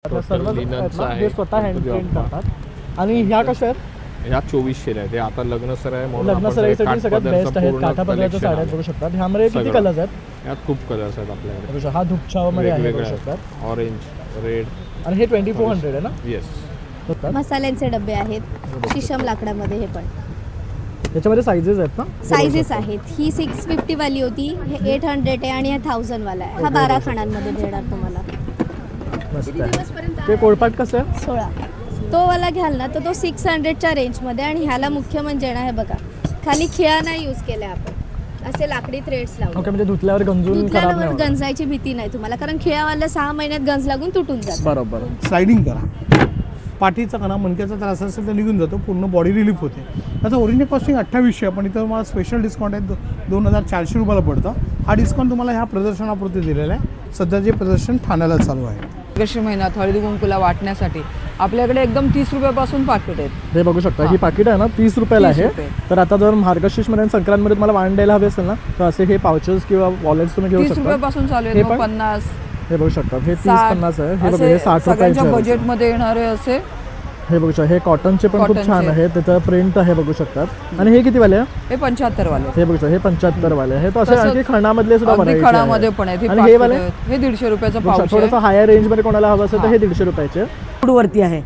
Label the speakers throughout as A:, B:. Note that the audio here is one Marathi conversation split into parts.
A: सर्व हे स्वतः हँड पेंट करतात। आणि ह्या कशा आहेत?
B: ह्या 2400 आहेत। हे आता लग्न सर आहे म्हणून
A: लग्न सराईसाठी सगळ्यात बेस्ट आहेत। काठापदराच्या साड्या बघू शकतात। ह्यामध्ये किती कलर्स आहेत?
B: यात खूप कलर्स आहेत आपल्याकडे।
A: हा धुपछावमध्ये आहे बघू शकतात।
B: ऑरेंज, रेड
A: आणि हे 2400 आहे ना?
B: येस।
C: मसाल्यांचे डबे आहेत शीशम लाकडामध्ये। हे पण
A: याच्यामध्ये साइजेस आहेत ना?
C: साइजेस आहेत। ही 650 वाली होती, हे 800 आहे आणि हा 1000 वाला आहे। हा 12 खणांमध्ये मिळणार तुम्हाला।
A: ते कोळपाट कसं आहे?
C: 16। तो वाला घ्याल ना तर तो 600च्या रेंजमध्ये। आणि ह्याला मुख्य म्हणजे ना हे बघा खाली खिळा नाही यूज केला आपण, असे लाकडी थ्रेड्स लावले।
A: ओके, म्हणजे धुतल्यावर गंजून खराब नाही होणार,
C: गंजायची भीती नाही तुम्हाला, कारण खिळावाला 6 महिन्यात गंज लागून तुटून जातो।
A: बरोबर।
D: स्लाइडिंग करा, पाठीचा कणा मणक्याचा त्रास असेल तर निघून जातो, पूर्ण बॉडी रिलीफ होते। त्याचं ओरिजिनल कॉस्टिंग 2800 आहे, पण इथं मला स्पेशल डिस्काउंट आहे 2400 रुपयाला पडतं। हा डिस्काउंट तुम्हाला ह्या प्रदर्शनापुरते दिलेला आहे। सध्या जे प्रदर्शन ठाण्याला चालू आहे।
E: मार्गशीर्ष महिन्यात हळदी कुंकूला वाटण्यासाठी आपल्याकडे एकदम 30 रुपयापासून पाकिट आहेत।
A: हे बघू शकता, ही पाकिट आहे ना 30 रुपयाला आहे। तर आता जर मार्गशीर्ष महिन्यात संक्रांतमध्ये तुम्हाला वाण द्यायला हवे असेल ना तर असे हे पाउचेस किंवा वॉलेट्स तुम्ही घेऊ शकता।
E: 30 रुपयापासून चालू आहे, 50।
A: हे बघू शकता, हे 30-50 आहे। हे बघा, हे 60 रुपयाचे आहे।
E: बजेट मध्ये येणारे असे
A: हे बघू शकता, हे कॉटनचे पण खूप छान आहे। त्याचं प्रिंट आहे बघू शकतात। आणि हे किती वाले आहे?
E: हे 75 वाले।
A: हे बघू शकता, हे 75 वाले आहे। तो असे आणखी खणामधले सुद्धा
E: variety आहे। खणामध्ये पण आहेत।
A: आणि हे वाले
E: हे 150 रुपयाचा पाउच आहे।
A: थोडंसं हायर रेंज मध्ये कोणाला हवं असेल तर हे 150 रुपयाचे
F: वूडवरती आहे।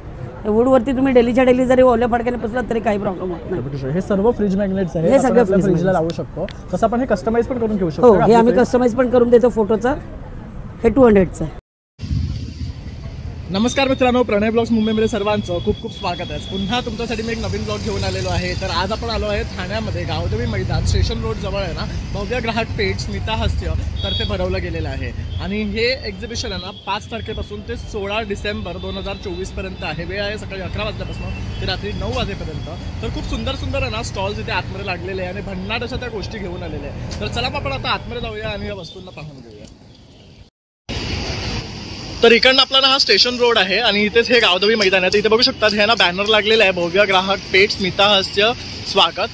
F: वूडवरती तुम्ही डेलीच्या डेली जरी ओल्या फडक्याने पुसलात तरी काही प्रॉब्लेम होत नाही।
A: हे सर्व फ्रीज मॅग्नेट्स आहेत,
F: हे सगळं
A: फ्रीजला लावू शकतो। तसं आपण हे कस्टमाइज पण करून घेऊ शकतो।
F: हो, हे आम्ही कस्टमाइज पण करून देतो फोटोचा। हे 200चं आहे।
A: नमस्कार मित्रांनो, प्रणय ब्लॉग्स मुंबईमध्ये सर्वांचं खूप खूप स्वागत आहे। पुन्हा तुमच्यासाठी मी एक नवीन ब्लॉग घेऊन आलेलो आहे। तर आज आपण आलो आहे ठाण्यामध्ये गावदेवी मैदान स्टेशन रोड जवळ आहे ना, भव्य ग्राहक पेठ स्मिता हास्य तर्फे भरवलं गेलेलं आहे। आणि हे एक्झिबिशन आहे ना 5 तारखेपासून ते 16 डिसेंबर 2024 पर्यंत आहे। वेळ आहे सकाळी 11 वाजल्यापासून ते रात्री 9 वाजेपर्यंत। तर खूप सुंदर सुंदर आहे ना स्टॉल्स इथे आतमध्ये लागलेले आहे आणि भन्नाट अशा त्या गोष्टी घेऊन आलेल्या आहे। तर चला आपण आता आतमध्ये जाऊया आणि या वस्तूंना पाहून घेऊया। तर इकडनं आपला ना हा स्टेशन रोड आहे आणि इथेच हे गावदेवी मैदान आहे। तर इथे बघू शकतात, हे ना बॅनर लागलेलं आहे, भव्य ग्राहक पेठ स्मिता हास्य स्वागत।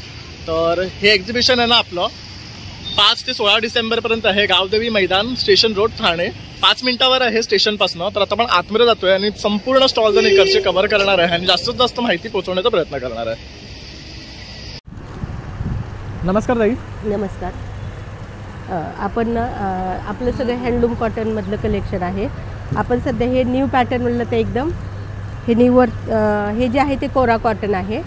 A: तर हे एक्झिबिशन आहे ना आपलं 5 ते 16 डिसेंबर पर्यंत आहे। गावदेवी मैदान स्टेशन रोड ठाणे, 5 मिनिटावर आहे स्टेशनपासून। तर आता आपण आतमध्ये जातोय आणि संपूर्ण स्टॉल्स आणि इकडचे कव्हर करणार आहे आणि जास्तीत जास्त माहिती पोहोचवण्याचा प्रयत्न करणार आहे।
G: नमस्कार ताई।
H: नमस्कार। आपण आपलं सगळं हँडलूम कॉटनमधलं कलेक्शन आहे। आपण सध्या हे न्यू पॅटर्न म्हणलं तर एकदम हे न्यूवर हे जे आहे ते कोरा कॉटन आहे।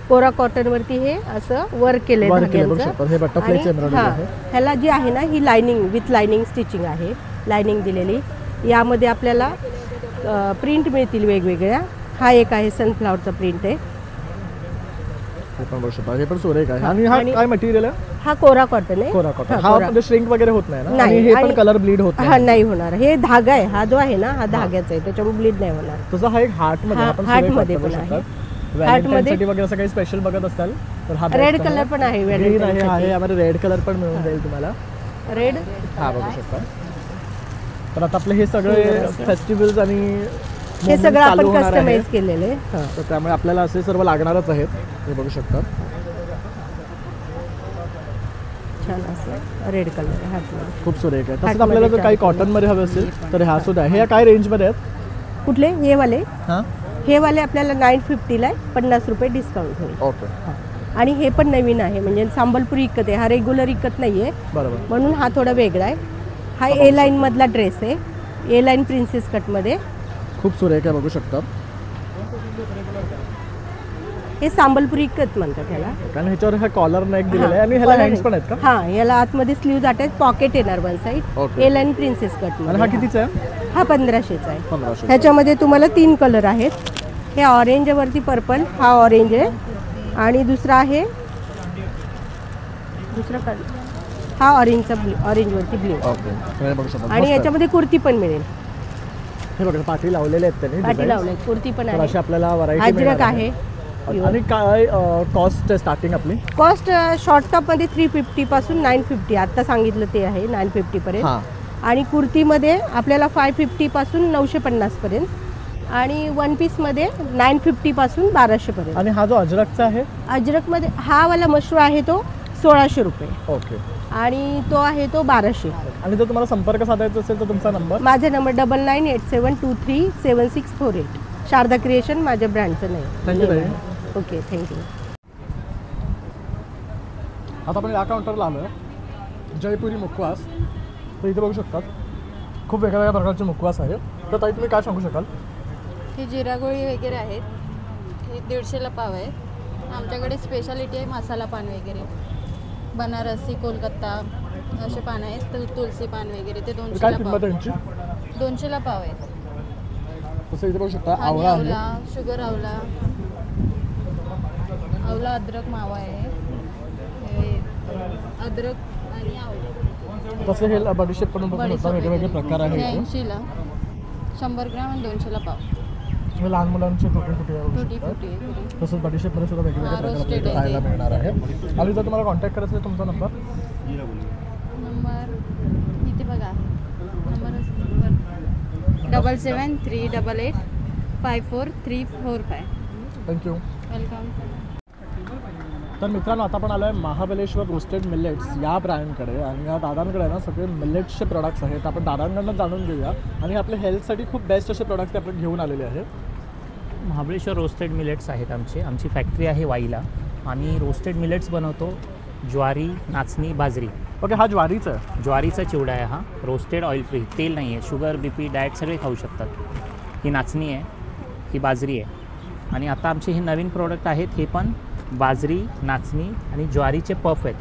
H: कोरा कॉटनवरती हे असं वर्क केलं आहे धाग्यांचं। ह्याला जी आहे ना ही लायनिंग विथ लायनिंग स्टिचिंग आहे, लायनिंग दिलेली। यामध्ये आपल्याला प्रिंट मिळतील वेगवेगळ्या। हा एक आहे सनफ्लावरचा प्रिंट आहे।
A: हे पण सुरेख आहे। आणि हा काय मटेरियल आहे?
H: हा कोरा कॉटन आहे।
A: कोरा कॉटन हा म्हणजे श्रिंक वगैरे होत नाही ना? आणि हे पण कलर ब्लीड होत नाही?
H: हा नाही होणार। हे धागा आहे, हा जो आहे ना हा धाग्याचा आहे, त्याच्यामुळे ब्लीड नाही होणार।
A: तसं हा एक हार्ट मध्ये आपण
H: हार्ट मध्ये पण आहे।
A: हार्ट मध्ये वगैरे असं काही स्पेशल बघत असाल तर हा
H: रेड कलर पण आहे।
A: आम्हाला रेड कलर पण मिळून जाईल तुम्हाला।
H: रेड
A: हा बघू शकता। तर आता आपले हे सगळे फेस्टिवल्स आणि
H: हे सगळं आपण कस्टमाइज केलेले आहे।
A: तर त्यामुळे आपल्याला असे सर्व लागणारच आहेत। हे बघू शकता,
H: छान असं रेड कलर हार्टमध्ये
A: खूप सुरेख आहे। तसंच आपल्याला जर काही कॉटन मध्ये हवे असेल तर ह्या सुद्धा आहे। हे काय रेंज मध्ये आहेत?
H: कुठले? हे वाले?
A: हां,
H: हे वाले आपल्याला 950 ला 50 रुपये डिस्काउंट होईल।
A: ओके।
H: आणि हे पण नवीन आहे, म्हणजे संबलपुरी इकत आहे, हा रेग्युलर इकत नाहीये, बरोबर, म्हणून हा थोडा वेगळा आहे। हा ए लाईन मधला ड्रेस आहे, ए लाईन प्रिन्सेस कट मध्ये,
A: खूप सुरेख आहे, बघू शकता।
H: हे संबलपुरी इकत म्हणतात ह्याला,
A: कारण ह्याच्यावर हा कॉलर नेक दिलेला आहे आणि ह्याला हँड्स पण आहेत का?
H: हां, याला आतमध्ये स्लीव्ज अटॅच, पॉकेट येणार वन साइड, ए लाईन प्रिन्सेस कट मध्ये।
A: आणि हा कितीचा आहे?
H: हा 1500चा आहे।
A: 1500।
H: ह्याच्यामध्ये तुम्हाला 3 कलर आहेत। हे ऑरेंज वरती पर्पल, हा ऑरेंज आहे, आणि दुसरा आहे दुसरा कलर हा ऑरेंजचा ऑरेंज वरती ब्लू।
A: ओके, बघू शकता।
H: आणि याच्यामध्ये कुर्ती पण मिळेल।
A: हे बघा, पाठी लावलेले आहेत त्याने,
H: पाठी लावले, कुर्ती पण आहे,
A: अशी आपल्याला व्हरायटी
H: अजरक आहे।
A: आणि काय कॉस्ट आहे स्टार्टिंग आपली?
H: कॉस्ट शॉर्ट टॉप मध्ये 350 पासून 950 आता सांगितलं ते आहे 950 पर्यंत। आणि कुर्तीमध्ये आपल्याला 550 पासून 950 पर्यंत, आणि वन पीस मध्ये 950 पासून 1200 पर्यंत।
A: आणि हा जो अजरकचा आहे?
H: अजरक मध्ये हा वाला मशरू आहे तो 1600 रुपये।
A: ओके।
H: आणि तो आहे तो 1200.
A: आणि जर तुम्हाला संपर्क साधायचा असेल तर तुमचा नंबर?
H: माझा नंबर 9987237648. शारदा क्रिएशन माझ्या ब्रँडचं नाही.
A: थँक्यू ताई.
H: Okay, thank you.
A: आता आपण या काउंटरला आलो आहे, जयपुरी मुखवास. तर इथे बघू शकतात खूप वेगवेगळ्या प्रकारचे मुखवास आहे. तर ताई तुम्ही काय सांगू शकाल?
G: हे जिरा गोळी वगैरे आहेत, हे 150ला पाव आहे. आमच्याकडे स्पेशालिटी आहे मसाला पान वगैरे, बनारसी, कोलकाता असे पान आहेत. तुलसी पान वगैरे ते
A: काय
G: 200ला
A: किंमत
G: पाव.
A: आहे यांची?
G: 200ला पाव आहे.
A: तसं इथे बघू शकता
G: आणि
A: आवळा आहे.
G: आवला, शुगर आवला, आवला अद्रक मावा आहे, हे अद्रक आणि आवला.
A: तसं हे बडीशेप पण वेगवेगळे प्रकार आहेत.
G: 80ला 100 ग्रॅम आणि 200ला पाव.
A: हे लहान मुलांचे छोटे छोटे
G: फुटी फुटी
A: तसंच बडीशेपमध्ये सुद्धा वेगवेगळे
G: हा,
A: प्रकार
G: roasted
A: आपल्याला
G: आहे
A: खायला
G: ते.
A: मिळणार आहे. आणि जर तुम्हाला कॉन्टॅक्ट करायचं असेल तुमचा नंबर?
G: नंबर इथे बघा, नंबर 7738854345.
A: थँक्यू.
G: वेलकम.
A: तर मित्रांनो, आता आपण आलो आहे महाबलेश्वर रोस्टेड मिलेट्स या ब्रँडकडे. आणि या दादांकडे ना सगळे मिलेट्सचे प्रोडक्ट्स आहेत. आपण दादांकडनं जाणून घेऊया. आणि आपल्या हेल्थसाठी खूप बेस्ट असे प्रोडक्ट्स ते आपण घेऊन आलेले आहेत.
I: महाबळेश्वर रोस्टेड मिलेट्स आहेत आमची फॅक्टरी आहे वाईला. आम्ही रोस्टेड मिलेट्स बनवतो, ज्वारी, नाचणी, बाजरी.
A: ओके, हा ज्वारीचा आहे?
I: ज्वारीचा चिवडा आहे हा, रोस्टेड ऑइल फ्री, तेल नाही आहे, शुगर, BP, डाएट सगळे खाऊ शकतात. ही नाचणी आहे, ही बाजरी आहे. आणि आता आमचे हे नवीन प्रोडक्ट आहेत, हे पण बाजरी, नाचणी आणि ज्वारीचे पफ आहेत.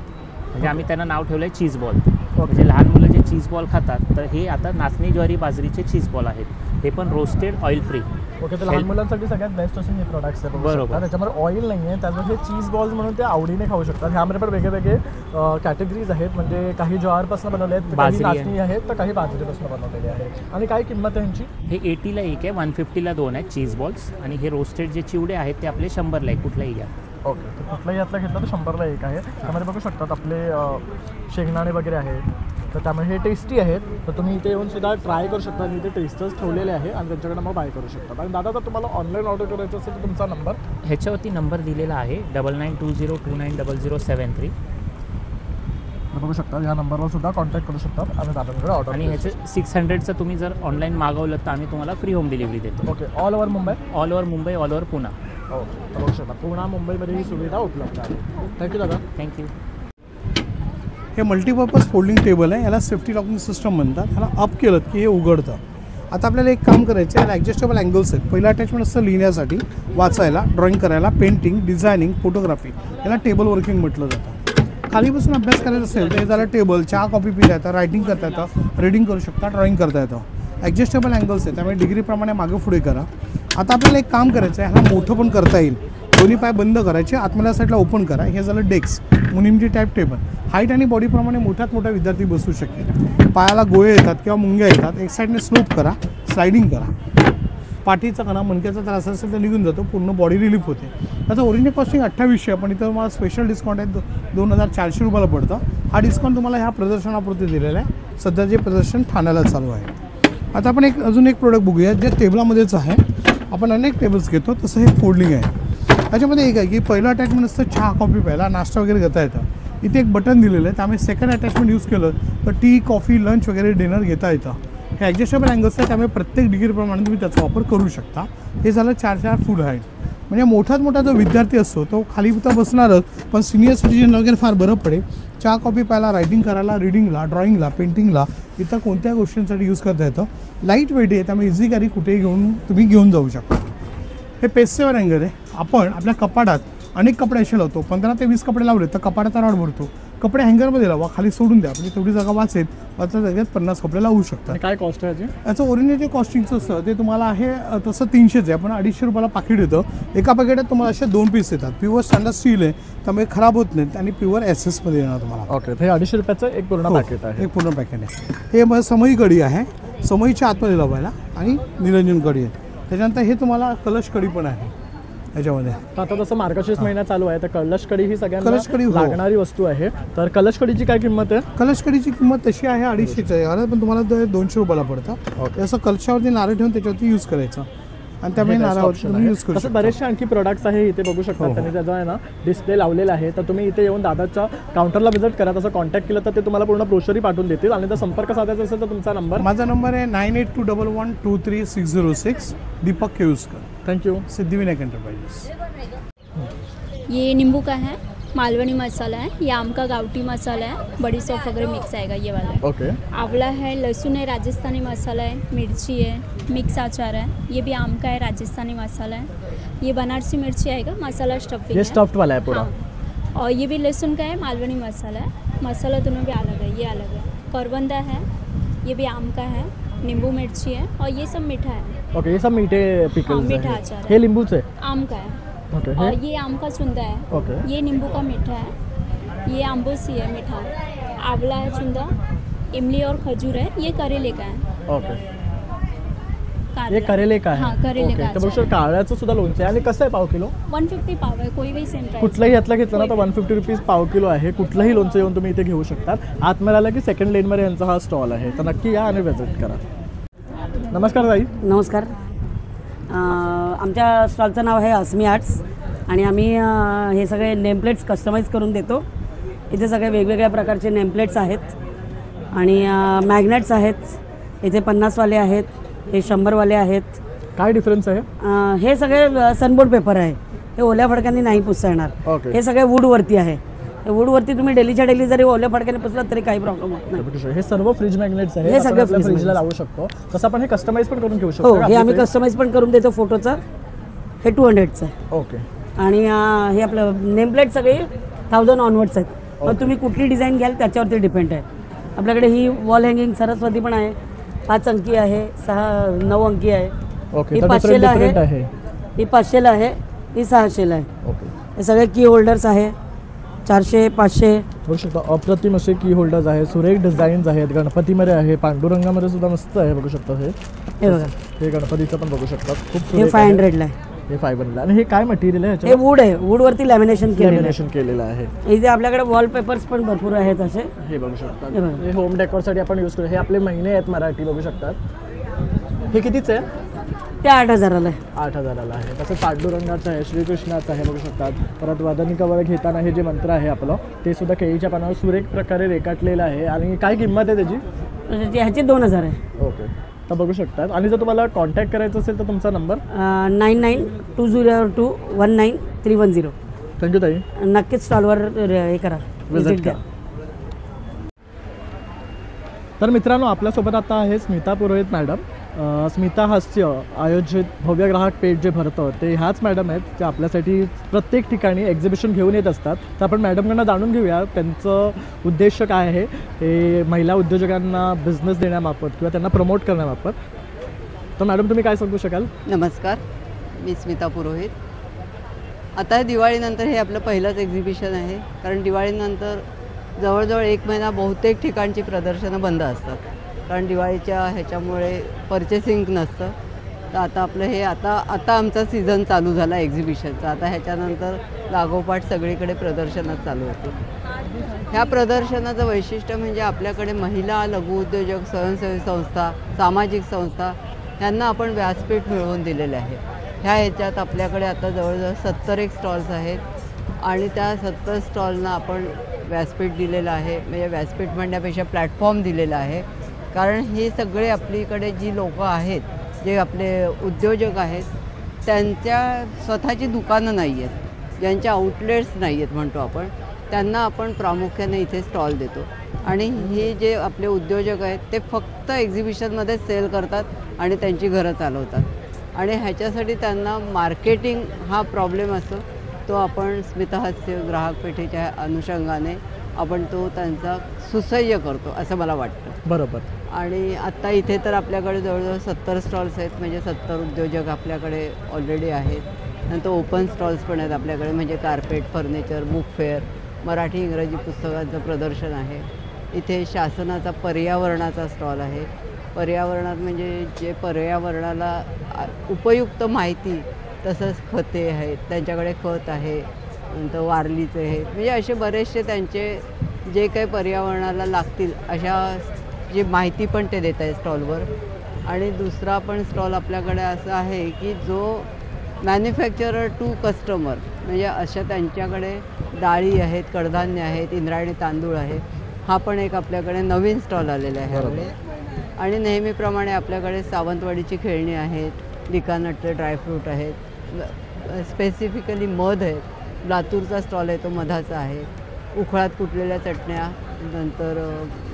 I: म्हणजे आम्ही त्यांना नाव ठेवलं आहे चीज बॉल. म्हणजे लहान मुलं जे चीज बॉल खातात, तर हे आता नाचणी, ज्वारी, बाजरीचे चीज बॉल आहेत. हे पण रोस्टेड ऑइल फ्री.
A: ओके, तर लहान मुलांसाठी सगळ्यात बेस्ट असे हे प्रोडक्ट्स आहेत.
I: बरोबर.
A: त्याच्यामध्ये ऑइल नाही आहे, त्यामुळे हे चीज बॉल्स म्हणून ते आवडीने खाऊ शकतात. ह्यामध्ये पण वेगवेगळे कॅटेगरीज आहेत. म्हणजे काही ज्वारपासून बनवले आहेत, काही
I: बाजरी
A: नाचणी आहेत, तर काही बाजरीपासून बनवलेले आहेत. आणि काय किंमत आहे यांची?
I: हे 80ला एक आहे, 150ला 2 आहेत चीज बॉल्स. आणि हे रोस्टेड जे चिवडे आहेत ते आपले 100ला आहे, कुठलाही घ्या.
A: ओके, तर कुठलाही यातला घेतला तर 100ला एक आहे. त्यामध्ये बघू शकतात आपले शेंगदाणे वगैरे आहेत. तर त्यामुळे हे टेस्टी आहेत. तर तुम्ही इथे येऊन सुद्धा ट्राय करू शकता. आणि इथे टेस्टर्स ठेवलेले आहे आणि त्यांच्याकडे मग बाय करू शकतात. आणि दादा, जर तुम्हाला ऑनलाईन ऑर्डर करायचं असेल तर तुमचा नंबर?
I: ह्याच्यावरती नंबर दिलेला आहे 9920290073.
A: बघू शकता, या नंबरवर सुद्धा कॉन्टॅक्ट करू शकतात आणि दादांकडे ऑर्डर.
I: आणि ह्याचं 600चं तुम्ही जर ऑनलाईन मागवलं तर आम्ही तुम्हाला फ्री होम डिलिव्हरी देतो.
A: Okay, all over Mumbai?
I: All over Mumbai, all over Pune.
A: हो, बघू शकता पुणा, मुंबईमध्ये ही सुविधा उपलब्ध आहे. थँक्यू दादा.
I: थँक्यू.
D: हे मल्टीपर्पज फोल्डिंग टेबल आहे. याला सेफ्टी लॉकिंग सिस्टम म्हणतात. ह्याला अप केलं की हे उघडतं. आता आपल्याला एक काम करायचं आहे. ॲडजस्टेबल अँगल्स आहेत. पहिलं अटॅचमेंट असतं लिहिण्यासाठी, वाचायला, ड्रॉइंग करायला, पेंटिंग, डिझायनिंग, फोटोग्राफी. याला टेबल वर्किंग म्हटलं जातं. खाली बसून अभ्यास करायचा असेल तर हे झालं टेबल. चहा कॉफी पिता येतं, रायटिंग करता येतं, रीडिंग करू शकता, ड्रॉइंग करता येतं. ॲडजस्टेबल अँगल्स आहे, त्यामुळे डिग्रीप्रमाणे मागे पुढे करा. आता आपल्याला एक काम करायचं आहे. ह्याला मोठं पण करता येईल. दोन्ही पाय बंद करायचे, आतमधल्या साईडला ओपन करा. हे झालं डेस्क, मुनिमची टाईप टेबल. हाईट आणि बॉडीप्रमाणे मोठ्यात मोठा विद्यार्थी बसू शकेल. पायाला गोळे येतात किंवा मुंग्या येतात, एक साईडने स्लोप करा, स्लायडिंग करा. पाठीचा कणा, मणक्याचा त्रास असेल तर निघून जातो, पूर्ण बॉडी रिलीफ होते. त्याचं ओरिजिनल कॉस्टिंग 2800 पण इथं तुम्हाला स्पेशल डिस्काउंट आहे 2400 रुपयाला पडतं. हा डिस्काउंट तुम्हाला ह्या प्रदर्शनापुरते दिलेला आहे. सध्या जे प्रदर्शन ठाण्याला चालू आहे. आता आपण अजून एक प्रोडक्ट बघूया जे टेबलामध्येच आहे. आपण अनेक टेबल्स घेतो, तसं हे फोल्डिंग आहे. त्याच्यामध्ये एक आहे की पहिलं अटॅचमेंट असतं चहा कॉफी प्यायला, नाश्ता वगैरे घेता येतं. इथे एक बटन दिलेलं आहे, त्यामुळे सेकंड अटॅचमेंट यूज केलं तर टी, कॉफी, लंच वगैरे डिनर घेता येतं. हे ॲडजस्टेबल अँगल्स आहे, त्यामुळे प्रत्येक डिग्रीप्रमाणे तुम्ही त्याचा वापर करू शकता. हे झालं 4 फूट हाईट. म्हणजे मोठात मोठा जो विद्यार्थी असतो तो खाली तर बसणारच, पण सिनियर सिटीजनला वगैरे फार बरं पडेल. चहा कॉफी प्यायला, रायटिंग करायला, रीडिंगला, ड्रॉइंगला, पेंटिंगला, इतर कोणत्या गोष्टींसाठी यूज करता येतं. लाईट वेट आहे, त्यामुळे इझी कॅरी कुठेही तुम्ही घेऊन जाऊ शकता. हे पेस्टेवर हँगर आहे. आपण आपल्या कपाटात अनेक कपडे असे लावतो. 15 ते 20 कपडे लावले तर कपाटाचा रॉड भरतो. कपडे हँगरमध्ये लावा, खाली सोडून द्या, म्हणजे तेवढी जागा वाचेल. वाचल्या जागेत 50 कपडे लावू शकता.
A: काय कॉस्ट आहे याची?
D: याचं ओरिजिनल जे कॉस्टिंगचं असतं ते तुम्हाला आहे तसं 300च आहे, पण 250 रुपयाला पाकिट येतं. एका पॅकेटात तुम्हाला असे 2 पीस येतात. प्युअर स्टँडर्ड स्टील आहे, त्यामुळे खराब होत नाहीत आणि प्युअर एसएसमध्ये येणार तुम्हाला.
A: ओके, हे 250 रुपयाचं एक पूर्ण पॅकेट आहे.
D: एक पूर्ण पॅकेट आहे. हे मग समई कढी आहे, समईच्या आतमध्ये लावायला, आणि निरंजन कढी आहे. त्याच्यानंतर हे तुम्हाला कलश कढी पण आहे याच्यामध्ये.
A: तर आता जसं मार्गशीर्ष महिना चालू आहे तर कलश कढी ही
D: कलश कढी
A: सगळ्यांना लागणारी वस्तू आहे. तर कलश कढीची काय किंमत आहे?
D: कलश कढीची किंमत तशी आहे 250 आहे, पण तुम्हाला 200 रुपयाला पडतं. असं कलशावरती नारळ ठेवून त्याच्यावरती यूज करायचं. आणि त्यामुळे नारळावरती तुम्ही यूज करू
A: तसं
D: शकता.
A: बरेचसे आणखी प्रोडक्ट्स आहे इथे बघू शकता.
D: हो.
A: त्यांनी त्याचा आहे ना डिस्प्ले लावलेला आहे. तर तुम्ही इथे येऊन दादाच्या काउंटरला व्हिजिट करा. तसं कॉन्टॅक्ट केलं तर ते तुम्हाला पूर्ण ब्रोशरी पाठवून देतील. आणि जर संपर्क साधायचा असेल तर तुमचा नंबर.
D: माझा नंबर आहे 9821123606. दीपक केळुसकर,
A: थँक्यू.
D: सिद्धिविनायक एंटरप्राइजेस.
C: ये नींबू का है, मालवनी मसाला है, ये आम का गावटी मसाला है, बड़ी सौंफ वगैरह मिक्स आएगा ये वाला है।
A: ओके.
C: आंवला है, लहसुन है, राजस्थानी मसाला है, मिर्ची है, मिक्स अचार है, ये भी आम का है, राजस्थानी मसाला है, ये बनारसी मिर्ची आएगा, मसाला स्टफिंग
A: ये
C: है।
A: स्टफ्ड वाला है पूरा.
C: हाँ। और ये भी लहसुन का है, मालवनी मसाला है, मसाला दोनों भी अलग है, ये अलग है। करवंदा है, ये भी आम का है, नींबू मिर्ची है, और ये सब मीठा है,
A: ओके. हे सब मीठे पिकल्स
C: मीठा
A: आहे.
C: अचार है।
A: हे लिंबूचे आहे.
C: आम का है।
A: ओके.
C: और
A: हे
C: ये आम का चुंदा है,
A: ओके.
C: ये नींबू का मीठा है, ये आम्बोसी है मीठा, आंवला है चुंदा, इमली और खजूर है, ये करेले का है।
A: ओके.
C: कारला।
A: हे करेले का आहे.
C: हाँ, करेले का
A: तर बघू शकता काळ्याचं सुद्धा लोणचं आहे. आणि कसं आहे पाव किलो?
C: 150 पाव है, कोई भी सेम प्राइस।
A: कुठलंही यातलं घेतलं ना तर 150 रुपीज पाव किलो आहे. कुठलंही लोणचं येऊन तुम्ही इथे घेऊ शकता. आतमध्ये आलं की सेकंड लेनमध्ये यांचा हा स्टॉल आहे. तर नक्की या आणि व्हिजिट करा. नमस्कार ताई.
F: नमस्कार. आमच्या स्टॉलचं नाव आहे अस्मी आर्ट्स आणि आम्ही हे सगळे नेमप्लेट्स कस्टमाइज करून देतो. इथे सगळे वेगवेगळ्या प्रकारचे नेमप्लेट्स आहेत आणि मॅग्नेट्स आहेत. इथे 50वाले आहेत, हे 100वाले आहेत.
A: काय डिफरन्स आहे?
F: हे सगळे सनबोर्ड पेपर आहे. हे ओल्या फडक्यांनी नाही पुसता येणार.
A: ओके.
F: हे सगळे वूडवरती आहे. वूडवरती तुम्ही डेलीच्या डेली जरी ओल्या फडक्याने पुसलात तरी काही प्रॉब्लेम होत नाही.
A: हे सर्व फ्रीज मॅग्नेट्स आहेत.
F: हे सगळे
A: आपण आपल्या
F: fridge
A: फ्रीजला
F: magnets.
A: लावू शकतो. तसं आपण हे कस्टमाइज पण करून घेऊ
F: हो,
A: शकतो.
F: हे आम्ही कस्टमाइज पण करून देतो. फोटोचं हे 200चं आहे.
A: ओके.
F: आणि हे आपलं नेमप्लेट सगळे 1000 ऑनवर्ड्स आहेत. मग तुम्ही कुठली डिझाईन घ्याल त्याच्यावरती डिपेंड आहे. आपल्याकडे ही वॉल हँगिंग सरस्वती पण आहे. 5 अंकी आहे, 9 अंकी आहे.
A: ओके.
F: ही
A: तर
F: 500ला
A: different
F: आहे, ही 500ला आहे, ही 600ला आहे.
A: ओके.
F: हे सगळे की होल्डर्स आहे. 400, 500.
A: बघू शकता अप्रतिम असे की होल्डर्स आहे. सुरेख डिझाईन्स आहेत. गणपतीमध्ये आहे, पांडुरंगामध्ये सुद्धा मस्त आहे. बघू शकता हे
F: बघा,
A: हे गणपतीचं पण बघू शकता. खूप
F: हे
A: सुरेख आहे.
F: 500ला आहे.
A: हे 500 आणि हे काय मटेरियल आहे?
F: हे वूड आहे. वूडवरती लॅमिनेशन केलेलं
A: लॅमिनेशन केलेलं आहे.
F: आहे. इथे आपल्याकडे वॉलपेपर्स पण भरपूर आहेत असे.
A: हे बघू शकता.
F: हे बघा.
A: हे होम डेकोरसाठी आपण यूज करू. हे आपले महिने आहेत मराठी बघू शकतात. हे कितीचं आहे?
F: ते 8000ला आहे.
A: 8000ला आहे. तसं पांडुरंगाचं आहे, श्रीकृष्णाचं आहे बघू शकतात. परत वादनी कवर घेताना हे जे मंत्र आहे आपलं ते सुद्धा केळीच्या पानावर सुरेख प्रकारे रेखाटलेलं आहे. आणि काय किंमत आहे त्याची?
F: ह्याचे 2000 आहे.
A: ओके. तर बघू शकतात. आणि जर तुम्हाला कॉन्टॅक्ट करायचं असेल तर तुमचा नंबर
F: 9920219310.
A: थँक्यू ताई.
F: नक्कीच स्टॉलवर हे करा,
A: विजिट करा. तर मित्रांनो आपल्यासोबत आता आहे स्मिता पुरोहित मॅडम. स्मिता हास्य आयोजित भव्य ग्राहक पेठ जे भरतं ते ह्याच मॅडम आहेत जे आपल्यासाठी प्रत्येक ठिकाणी एक्झिबिशन घेऊन येत असतात. तर आपण मॅडमकडनं जाणून घेऊया त्यांचं उद्देश काय आहे हे महिला उद्योजकांना बिझनेस देण्यामार्फत किंवा त्यांना प्रमोट करण्यामार्फत. तर मॅडम तुम्ही काय सांगू शकाल?
J: नमस्कार, मी स्मिता पुरोहित. आता दिवाळीनंतर हे आपलं पहिलंच एक्झिबिशन आहे. कारण दिवाळीनंतर जवळजवळ 1 महिना बहुतेक ठिकाणची प्रदर्शनं बंद असतात. कारण दिवाळीच्या ह्याच्यामुळे पर्चेसिंग नसतं. तर आता आपलं हे आता आमचा सीझन चालू झाला एक्झिबिशनचा. आता ह्याच्यानंतर लागोपाठ सगळीकडे प्रदर्शनच चालू होते. ह्या प्रदर्शनाचं वैशिष्ट्य म्हणजे आपल्याकडे महिला, लघुउद्योजक, स्वयंसेवी संस्था, सामाजिक संस्था यांना आपण व्यासपीठ मिळवून दिलेले आहे. ह्या ह्याच्यात आपल्याकडे आता जवळजवळ 70 स्टॉल्स आहेत आणि त्या 70 स्टॉलना आपण व्यासपीठ दिलेलं आहे. म्हणजे व्यासपीठ म्हणण्यापेक्षा प्लॅटफॉर्म दिलेला आहे. कारण हे सगळे आपलीकडे जी लोकं आहेत, जे आपले उद्योजक आहेत, त्यांच्या स्वतःची दुकानं नाही आहेत, ज्यांच्या आउटलेट्स नाही आहेत म्हणतो आपण, त्यांना आपण प्रामुख्याने इथे स्टॉल देतो. आणि हे जे आपले उद्योजक आहेत ते फक्त एक्झिबिशनमध्येच सेल करतात आणि त्यांची घरं चालवतात. आणि ह्याच्यासाठी त्यांना मार्केटिंग हा प्रॉब्लेम असतो. तो आपण स्मितहास्य ग्राहक पेठेच्या अनुषंगाने आपण तो त्यांचा सुसह्य करतो असं मला वाटतं.
A: बरोबर.
J: आणि आत्ता इथे तर आपल्याकडे जवळजवळ 70 स्टॉल्स आहेत. म्हणजे 70 उद्योजक आपल्याकडे ऑलरेडी आहेत. नंतर ओपन स्टॉल्स पण आहेत आपल्याकडे. म्हणजे carpet, furniture, book fair, Marathi इंग्रजी पुस्तकांचं प्रदर्शन आहे. इथे शासनाचा पर्यावरणाचा स्टॉल आहे. पर्यावरणात म्हणजे जे पर्यावरणाला उपयुक्त माहिती, तसंच खते आहेत, त्यांच्याकडे खत आहे, नंतर वारलीचे आहे, म्हणजे असे बरेचसे त्यांचे जे काही पर्यावरणाला लागतील अशा जी माहिती पण ते देत आहे स्टॉलवर. आणि दुसरा पण स्टॉल आपल्याकडे असा आहे की जो मॅन्युफॅक्चरर टू कस्टमर, म्हणजे अशा त्यांच्याकडे डाळी आहेत, कडधान्य आहेत, इंद्रायणी तांदूळ आहे. हा पण एक आपल्याकडे नवीन स्टॉल आलेला आहे ह्यावेळी. आणि नेहमीप्रमाणे आपल्याकडे सावंतवाडीची खेळणी आहेत, बिकानटचे ड्रायफ्रूट आहेत, स्पेसिफिकली मध आहेत. लातूरचा स्टॉल आहे तो मधाचा आहे. उखळात कुटलेल्या चटण्या, नंतर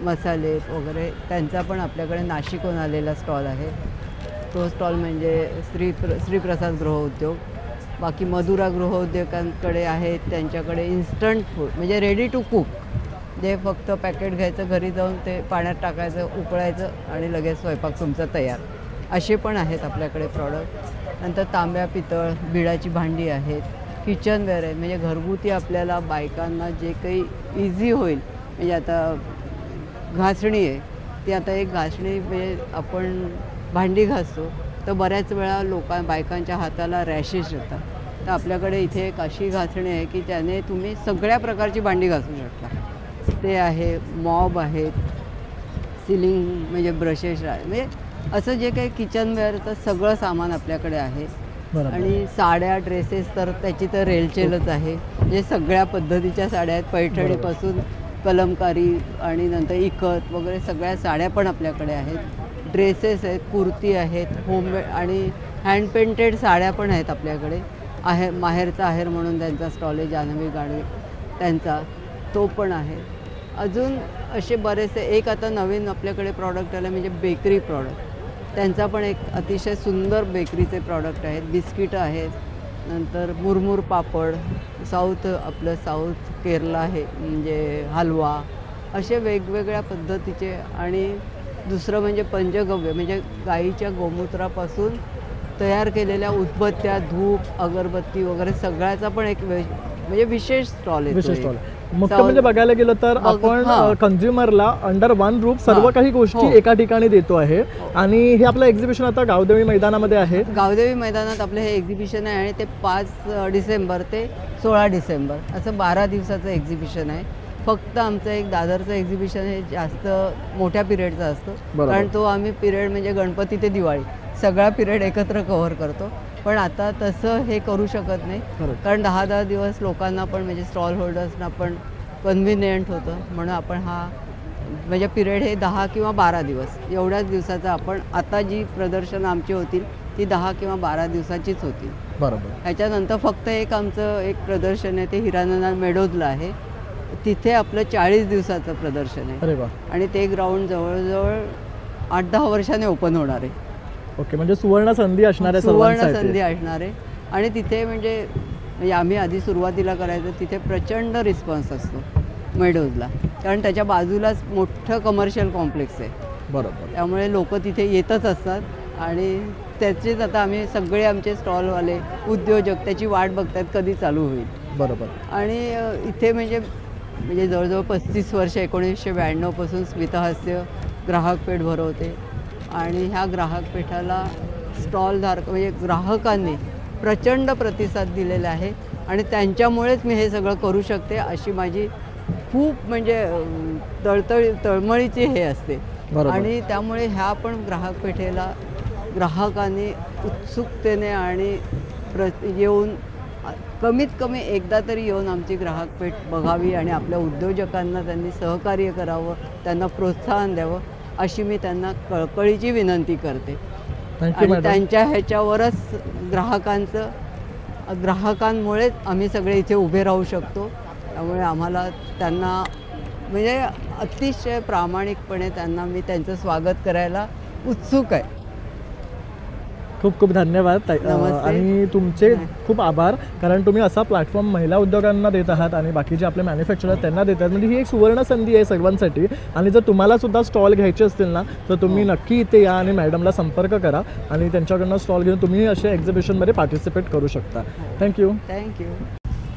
J: मसाले वगैरे त्यांचा पण आपल्याकडे नाशिकहून आलेला स्टॉल आहे. तो स्टॉल म्हणजे श्रीप्रसाद गृहउद्योग. बाकी मधुरा गृहउद्योगांकडे आहेत, त्यांच्याकडे इन्स्टंट फूड म्हणजे रेडी टू कुक, जे फक्त पॅकेट घ्यायचं, घरी जाऊन ते पाण्यात टाकायचं, उकळायचं आणि लगेच स्वयंपाक तुमचा तयार, असे पण आहेत आपल्याकडे प्रॉडक्ट. नंतर तांब्या पितळ बिळाची भांडी आहेत. किचनवेअर आहे, म्हणजे घरगुती आपल्याला बायकांना जे काही इझी होईल. म्हणजे आता घासणी आहे, ती आता एक घासणी म्हणजे आपण भांडी घासतो तर बऱ्याच वेळा बायकांच्या हाताला रॅशेस येतात. तर आपल्याकडे इथे एक अशी घासणी आहे की त्याने तुम्ही सगळ्या प्रकारची भांडी घासू शकता. ते आहे. मॉब आहेत, सिलिंग म्हणजे ब्रशेस आहे, म्हणजे असं जे काही किचनवेअरचं सगळं सामान आपल्याकडे आहे. आणि साड्या ड्रेसेस तर त्याची तर रेलचेलच आहे. म्हणजे सगळ्या पद्धतीच्या साड्या आहेत, पैठणीपासून कलमकारी आणि नंतर इकत वगैरे सगळ्या साड्या पण आपल्याकडे आहेत. ड्रेसेस आहेत, कुर्ती आहेत, होममेड आणि हँड पेंटेड साड्या पण आहेत आपल्याकडे. माहेरचा आहेर म्हणून त्यांचा स्टॉल आहे, जान्हवी गाडवे त्यांचा, तो पण आहे. अजून असे बरेचसे एक आता नवीन आपल्याकडे प्रॉडक्ट आले म्हणजे बेकरी प्रॉडक्ट. त्यांचा पण एक अतिशय सुंदर बेकरीचे प्रॉडक्ट आहेत. बिस्किटं आहेत, नंतर मुरमुर पापड, आपलं साऊथ केरला आहे म्हणजे हलवा, असे वेगवेगळ्या पद्धतीचे. आणि दुसरं म्हणजे पंचगव्य, म्हणजे गाईच्या गोमूत्रापासून तयार केलेल्या उदबत्त्या, धूप, अगरबत्ती वगैरे सगळ्याचा पण एक म्हणजे विशेष स्टॉल आहे.
A: मुख्य म्हणजे बघायला गेलं तर आपण कंझ्युमरला अंडर वन रूफ सर्व काही गोष्टी एका ठिकाणी देतो आहे. आणि हे आपलं एक्झिबिशन आता गावदेवी मैदानामध्ये आहे.
J: गावदेवी मैदानात आपलं हे एक्झिबिशन आहे आणि ते 5 डिसेंबर ते 16 डिसेंबर असं 12 दिवसाचं एक्झिबिशन आहे. फक्त आमचं एक दादरचं एक्झिबिशन हे जास्त मोठ्या पिरियडचं असतं, कारण तो आम्ही पिरियड म्हणजे गणपती ते दिवाळी सगळा पिरियड एकत्र कव्हर करतो. पण आता तसं हे करू शकत नाही, कारण 10-10 दिवस लोकांना पण म्हणजे स्टॉल होल्डर्सना पण कन्व्हिनियंट होतं. म्हणून आपण हा म्हणजे पिरियड हे 10 किंवा 12 दिवस एवढ्याच दिवसाचा आपण आता जी प्रदर्शनं आमची होतील ती 10 किंवा 12 दिवसाचीच होतील.
A: बरोबर.
J: ह्याच्यानंतर फक्त आमचं एक प्रदर्शन आहे ते हिरानंदा मेडोजला आहे. तिथे आपलं 40 दिवसाचं प्रदर्शन आहे.
A: अरे वा.
J: आणि ते ग्राउंड जवळजवळ 8-10 वर्षाने ओपन होणार आहे.
A: ओके, म्हणजे सुवर्ण संधी असणार आहे.
J: सुवर्ण संधी असणार आहे. आणि तिथे म्हणजे आम्ही आधी सुरुवातीला करायचं, तिथे प्रचंड रिस्पॉन्स असतो मेडोजला, कारण त्याच्या बाजूलाच मोठं कमर्शियल कॉम्प्लेक्स आहे.
A: बरोबर.
J: त्यामुळे लोक तिथे येतच असतात. आणि त्याचेच आता आम्ही सगळे आमचे स्टॉलवाले उद्योजक त्याची वाट बघतात कधी चालू होईल.
A: बरोबर.
J: आणि इथे म्हणजे जवळजवळ 35 वर्ष 1992 पासून स्मितहास्य ग्राहक पेठ भरवते. आणि ह्या ग्राहक पेठाला स्टॉलधारक म्हणजे ग्राहकांनी प्रचंड प्रतिसाद दिलेला आहे. आणि त्यांच्यामुळेच मी हे सगळं करू शकते अशी माझी खूप म्हणजे तळमळीची हे असते. आणि त्यामुळे ह्या पण ग्राहक पेठेला ग्राहकांनी उत्सुकतेने आणि येऊन कमीत कमी एकदा तरी येऊन आमची ग्राहक पेठ बघावी आणि आपल्या उद्योजकांना त्यांनी सहकार्य करावं, त्यांना प्रोत्साहन द्यावं अशी मी त्यांना कळकळीची विनंती करते. आणि त्यांच्या ह्याच्यावरच ग्राहकांमुळेच आम्ही सगळे इथे उभे राहू शकतो. त्यामुळे आम्हाला त्यांना म्हणजे अतिशय प्रामाणिकपणे त्यांना मी त्यांचं स्वागत करायला उत्सुक आहे.
A: खूप खूप धन्यवाद आणि तुमचे खूप आभार, कारण तुम्ही असा प्लॅटफॉर्म महिला उद्योगांना देत आहात आणि बाकीचे आपले मॅन्युफॅक्चरर त्यांना देतात. म्हणजे ही एक सुवर्ण संधी आहे सर्वांसाठी. आणि जर तुम्हाला सुद्धा स्टॉल घ्यायचे असतील ना तर तुम्ही नक्की इथे या आणि मॅडमला संपर्क करा आणि त्यांच्याकडनं स्टॉल घेऊन तुम्ही अशा एक्झिबिशनमध्ये पार्टिसिपेट करू शकता. थँक्यू.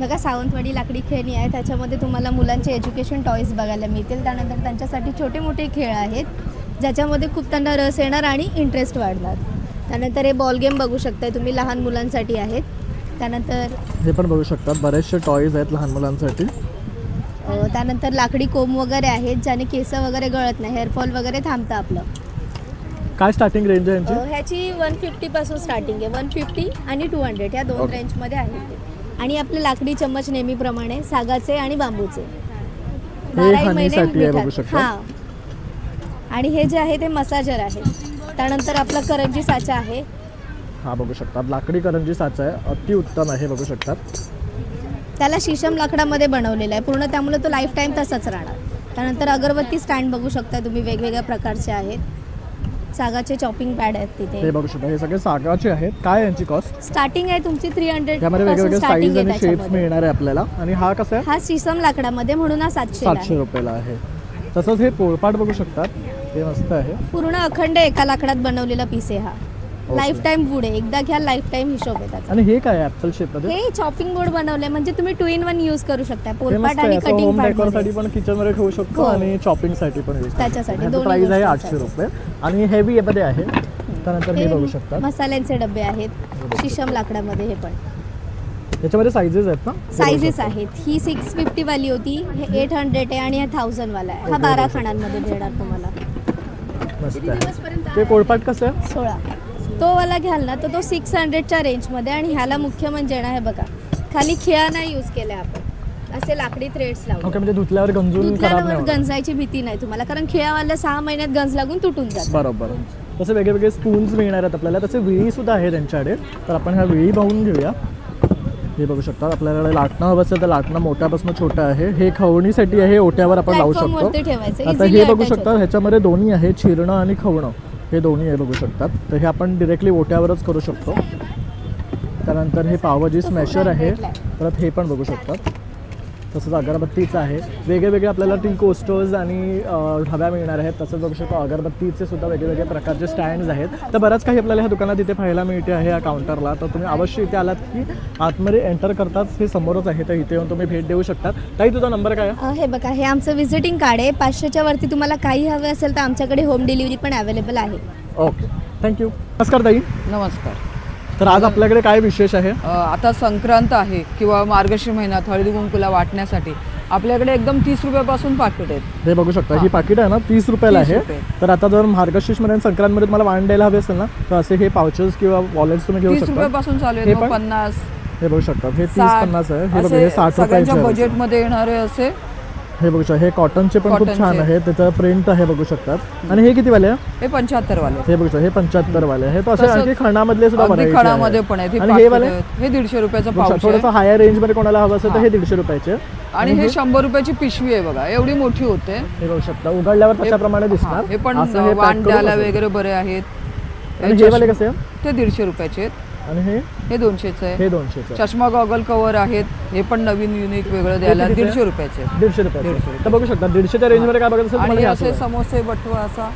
K: बघा, सावंतवाडी लाकडी खेळणी आहे, त्याच्यामध्ये तुम्हाला मुलांचे एज्युकेशन टॉईज बघायला मिळतील. त्यानंतर त्यांच्यासाठी छोटे मोठे खेळ आहेत ज्याच्यामध्ये खूप त्यांना रस येणार आणि इंटरेस्ट वाढणार. त्यानंतर हे बॉल गेम बघू शकताय तुम्ही, लहान मुलांसाठी आहेत. त्यानंतर
A: हे पण बघू शकतात, बरेचसे टॉईज आहेत लहान मुलांसाठी.
K: त्यानंतर लाकडी कोंब वगैरे आहेत ज्याने केस वगैरे गळत नाही, हेअरफॉल वगैरे थांबतं आपलं.
A: काय स्टार्टिंग रेंज आहे यांची?
K: ह्याची 150 पासून स्टार्टिंग आहे. 150 आणि 200 ह्या दोन
A: Okay.
K: रेंजमध्ये आहेत ते. आणि आपले लाकडी चम्मच नेहमीप्रमाणे सागाचे आणि बांबूचे.
A: हे
K: 12 महिने
A: हनीसाठी आहे बघू
K: मिठात.
A: शकता.
K: हां. आणि हे जे आहे ते मसाजर आहे. त्यानंतर आपला करंजी साचा आहे.
A: हा बघू शकता लाकडी करंजी साचा आहे, अति उत्तम आहे बघू शकतात.
K: त्याला शीशम लाकडामध्ये बनवलेला आहे पूर्ण, त्यामुळे तो लाईफ टाईम तसाच राहणार. त्यानंतर अगरबत्ती स्टँड बघू शकता तुम्ही, वेगवेगळ्या प्रकारचे आहेत. सागाचे चॉपिंग पॅड आहेत
A: हे
K: तिथे.
A: बघू शकता हे सगळे सागाचे आहेत. काय यांची कॉस्ट?
K: स्टार्टिंग आहे तुमची 300
A: त्यामध्ये
K: पासून
A: वेगवेगळे
K: स्टार्टिंग
A: साईज
K: आहे
A: आणि शेप्स
K: त्याच्यामध्ये.
A: मिळणार आहे आपल्याला. आणि हा कसा आहे?
K: हा शीशम लाकडामध्ये म्हणून हा 700
A: 700
K: आहे.
A: रुपयाला आहे. तसंच हे पोळपाट बघू शकतात, हे मस्त आहे.
K: पूर्ण अखंड एका लाकडात बनवलेला पीस आहे हा.
A: Okay.
K: लाईफ टाईम पुढे एकदा घ्या, लाईफ टाईम हिशोब आहे त्याचा.
A: आणि हे काय आहे ॲपल शेपमध्ये?
K: हे चॉपिंग बोर्ड बनवले म्हणजे तुम्ही 2 in 1 यूज करू शकता.
A: हे
K: पोलपाट
A: मस्त
K: आणि
A: आहे, असं
K: कटिंग
A: होम
K: पॅड
A: डेकोरसाठी पण किचनमध्ये ठेवू शकतो
K: हो.
A: आणि चॉपिंगसाठी पण यूज
K: त्याच्यासाठी दोन्ही
A: प्राइस आहे
K: गोष्टींसाठी.
A: 800 रुपये. आणि हेवी मध्ये आहे. त्यानंतर हे बघू शकता
K: मसाल्यांचे डबे आहेत शीशम लाकडामध्ये. हे पण
A: याच्यामध्ये साईजेस आहेत ना?
K: साईजेस आहेत. ही 650 वाली होती, हे 800 आहे आणि हे 1000 वाला आहे. हा 12 खणांमध्ये मिळणार तुम्हाला.
A: मस्त आहे. ते पोळपाट कसं आहे?
K: 16. तो वाला घ्याल ना तर तो 600च्या रेंजमध्ये. आणि ह्याला मुख्य म्हणजे ना हे बघा, खाली खिळा नाही यूज केला आपण, असे लाकडी थ्रेड्स लावले.
A: ओके, म्हणजे धुतल्यावर गंजून खराब नाही
K: धुतल्यावर
A: होणार.
K: गंजायची भीती नाही तुम्हाला, कारण खिळावाला 6 महिन्यात गंज लागून तुटून जातात.
A: बरोबर. तसे वेगवेगळे स्पून्स मिळणार आहेत आपल्याला. तसे विळी सुद्धा आहे त्यांच्याकडे, तर आपण ह्या विळी पाहून घेऊया. हे बघू शकता आपल्याला लाटणं हवं असेल तर लाटणं मोठ्यापासून छोटं आहे. हे खवणीसाठी आहे, ओट्यावर आपण लावू शकतो.
K: प्लॅटफॉर्मवरती ठेवायचं.
A: आता
K: easily
A: हे बघू
K: attach
A: शकता
K: होतं.
A: ह्याच्यामध्ये दोन्ही आहे, चिरणं आणि खवणं हे दोन्ही आहे बघू शकतात. तर हे आपण डिरेक्टली ओट्यावरच करू शकतो. त्यानंतर हे पावभाजी स्मॅशर आहे, परत हे पण बघू शकतात. तसंच अगरबत्तीचं आहे. वेगळे आपल्याला टी कोस्टर्स आणि ढव्या मिळणार आहेत. तसंच बघू शकतो अगरबत्तीचे सुद्धा वेगवेगळ्या प्रकारचे स्टँड्स आहेत. तर बरंच काही आपल्याला ह्या दुकानात इथे पाहायला मिळते आहे या काउंटरला. तर तुम्ही अवश्य इथे आलात की आतमध्ये एंटर करताच हे समोरच आहे, तर इथे येऊन तुम्ही भेट देऊ शकता. ताई तुझा नंबर काय आहे?
K: हे बघा, हे आमचं व्हिजिटिंग कार्ड आहे. 500च्या वरती तुम्हाला काही हवे असेल तर आमच्याकडे होम डिलिव्हरी पण अवेलेबल आहे.
A: Okay, thank you. नमस्कार ताई.
E: नमस्कार.
A: तर आज आपल्याकडे काय विशेष आहे?
E: आता संक्रांत आहे किंवा मार्गशीर्ष महिन्यात हळदी कुंकूला वाटण्यासाठी आपल्याकडे एकदम 30 रुपयापासून पाकिट आहेत.
A: हे बघू शकता ही पाकिट आहे ना 30 रुपयाला
E: 30
A: आहे.
E: रुपये.
A: तर आता जर मार्गशीर्षमध्ये आणि संक्रांतमध्ये तुम्हाला वाण द्यायला हवे असेल ना तर असे हे पाउचेस किंवा वॉलेट्स तुम्ही घेऊ
E: 30
A: शकता.
E: रुपयापासून चालू
A: हे
E: आहेत.
A: पण?
E: 50,
A: हे बघू शकता हे
E: 60,
A: 30-50 आहे. हे बघा
E: असे
A: हे 60
E: सगळ्यांच्या
A: रुपयाचे आहे.
E: बजेटमध्ये येणारे असे
A: हे बघू शकता हे कॉटनचे पण खूप
E: कॉटनचे.
A: छान आहे. त्याचं प्रिंट आहे बघू शकतात. आणि हे किती वाले आहे?
E: हे 75 वाले.
A: हे बघू शकता हे 75 वाले आहे. तो असे
E: तसंच
A: आणखी खणामधले सुद्धा
E: अगदी
A: variety
E: खणामध्ये
A: आहे.
E: पण आहेत.
A: आणि हे वाले
E: हे 150 रुपयाचं पाऊच आहे.
A: थोडंसं हायर रेंजमध्ये कोणाला हवं असेल तर हे 150 रुपयाचे.
E: आणि हे 100 रुपयाची पिशवी आहे बघा, एवढी मोठी होते.
A: हे बघू शकता उघडल्यावर तशाप्रमाणे दिसणार.
E: हे पण
A: असं हे pack
E: वाण
A: करून
E: द्यायला
A: असेल.
E: वगैरे बरे आहेत.
A: आणि हे वाले कसे आहे?
E: ते 150 रुपयाचे आहेत.
A: आणि
E: हे 200चे आहे.
A: हे 200चे.
E: चष्मा गॉगल कव्हर आहेत. हे पण नवीन युनिक वेगळं द्यायला
A: कितीचे?
E: 150 रुपयाचे.
A: 150 रुपये. तर बघू शकता 150च्या रेंजमध्ये काय बघत असेल
E: आणि
A: तुम्हाला हे
E: असे
A: असं आहे.
E: समोसे बटवा असा
A: हा